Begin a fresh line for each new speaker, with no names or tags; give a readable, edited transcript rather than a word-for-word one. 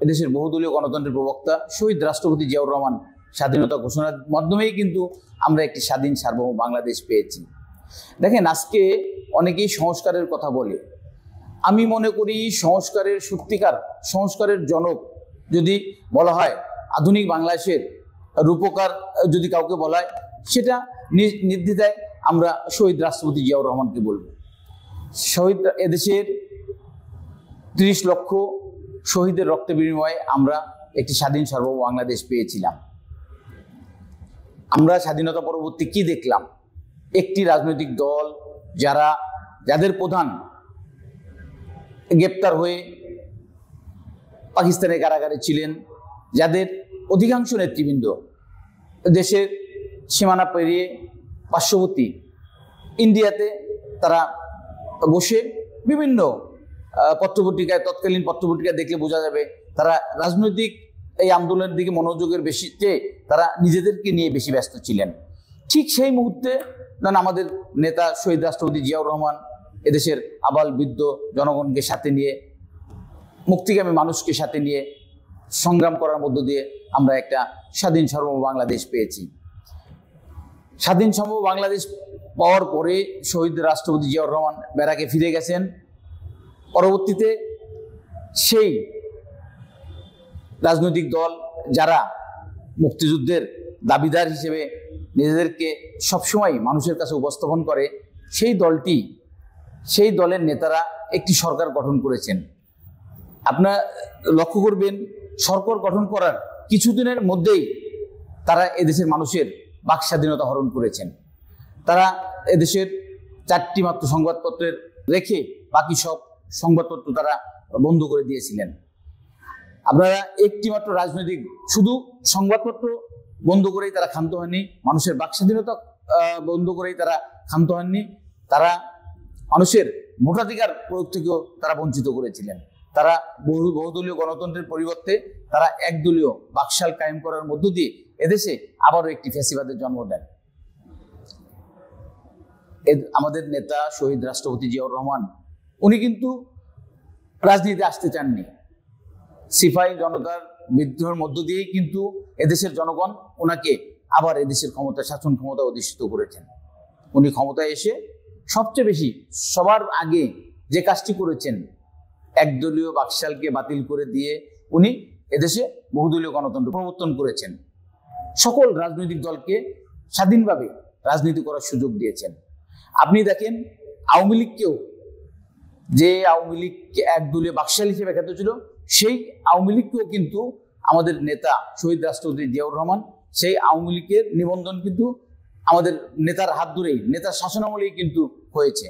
এদেশের বহুদলীয় গণতন্ত্রের প্রবক্তা শহীদ রাষ্ট্রপতি জিয়াউর রহমান স্বাধীনতা ঘোষণার মাধ্যমেই কিন্তু আমরা একটি স্বাধীন সার্বভৌম বাংলাদেশ পেয়েছি। দেখেন, আজকে অনেকেই সংস্কারের কথা বলে। আমি মনে করি সংস্কারের সত্যিকার সংস্কারের জনক যদি বলা হয়, আধুনিক বাংলাদেশের রূপকার যদি কাউকে বলা হয়, সেটা নির্দ্বিধায় আমরা শহীদ রাষ্ট্রপতি জিয়াউর রহমানকে বলবো। শহীদ এদেশের ৩০ লক্ষ শহীদের রক্ত বিনিময়ে আমরা একটি স্বাধীন সার্বভৌম বাংলাদেশ পেয়েছিলাম। আমরা স্বাধীনতা পরবর্তী কি দেখলাম? একটি রাজনৈতিক দল যাদের প্রধান গ্রেপ্তার হয়ে পাকিস্তানের কারাগারে ছিলেন, যাদের অধিকাংশ নেতৃবৃন্দ দেশের সীমানা পেরিয়ে পার্শ্ববর্তী ইন্ডিয়াতে তারা বসে বিভিন্ন পত্রপত্রিকায়, তৎকালীন পত্রপত্রিকায় দেখলে বোঝা যাবে তারা রাজনৈতিক এই আন্দোলনের দিকে মনোযোগের বেশিতে তারা নিজেদেরকে নিয়ে বেশি ব্যস্ত ছিলেন। ঠিক সেই মুহূর্তে আমাদের নেতা শহীদ রাষ্ট্রপতি জিয়াউর রহমান এদেশের আবাল বৃদ্ধ জনগণকে সাথে নিয়ে, মুক্তিকামী মানুষকে সাথে নিয়ে সংগ্রাম করার মধ্য দিয়ে আমরা একটা স্বাধীন সার্বভৌম বাংলাদেশ পেয়েছি। স্বাধীন সার্বভৌম বাংলাদেশ পাওয়ার পরে শহীদ রাষ্ট্রপতি জিয়াউর রহমান ব্যারাকে ফিরে গেছেন। পরবর্তীতে সেই রাজনৈতিক দল যারা মুক্তিযুদ্ধের দাবিদার হিসেবে নিজেদেরকে সবসময় মানুষের কাছে উপস্থাপন করে, সেই দলের নেতারা একটি সরকার গঠন করেছেন। আপনারা লক্ষ্য করবেন, সরকার গঠন করার কিছুদিনের মধ্যেই তারা এদেশের মানুষের বাক স্বাধীনতা হরণ করেছেন। তারা এদেশের 4টি মাত্র সংবাদপত্রের রেখে বাকি সব সংবাদপত্র তারা বন্ধ করে দিয়েছিলেন। আপনারা একটি মাত্র রাজনৈতিক শুধু সংবাদপত্র বন্ধ করেই তারা ক্ষান্ত হননি, মানুষের বাক স্বাধীনতা বন্ধ করেই তারা ক্ষান্ত হননি, তারা মানুষের ভোটাধিকার প্রয়োগ থেকেও তারা বঞ্চিত করেছিলেন। তারা বহুদলীয় গণতন্ত্রের পরিবর্তে তারা একদলীয় বাকশাল কায়েম করার মধ্য দিয়ে এদেশে আবারও একটি ফ্যাসিবাদের জন্ম দেন। আমাদের নেতা শহীদ রাষ্ট্রপতি জিয়াউর রহমান উনি কিন্তু রাজনীতিতে আসতে চাননি। সিপাহী জনতার বিদ্রোহের মধ্য দিয়েই কিন্তু এদেশের জনগণ ওনাকে আবার এদেশের শাসন ক্ষমতা অধিষ্ঠিত করেছেন। উনি ক্ষমতায় এসে সবচেয়ে বেশি সবার আগে যে কাজটি করেছেন, একদলীয় বাকশালকে বাতিল করে দিয়ে উনি এদেশে বহুদলীয় গণতন্ত্র প্রবর্তন করেছেন। সকল রাজনৈতিক দলকে স্বাধীনভাবে রাজনীতি করার সুযোগ দিয়েছেন। আপনি দেখেন, আওয়ামী লীগকেও, যে আওয়ামী লীগকে একদলীয় বাকশাল হিসেবে খ্যাত ছিল, সেই আওয়ামী লীগকেও কিন্তু আমাদের নেতা শহীদ রাষ্ট্রপতি জিয়াউর রহমান সেই আওয়ামী লীগের নিবন্ধন কিন্তু আমাদের নেতার হাত ধরেই, নেতার শাসনামলেই কিন্তু হয়েছে।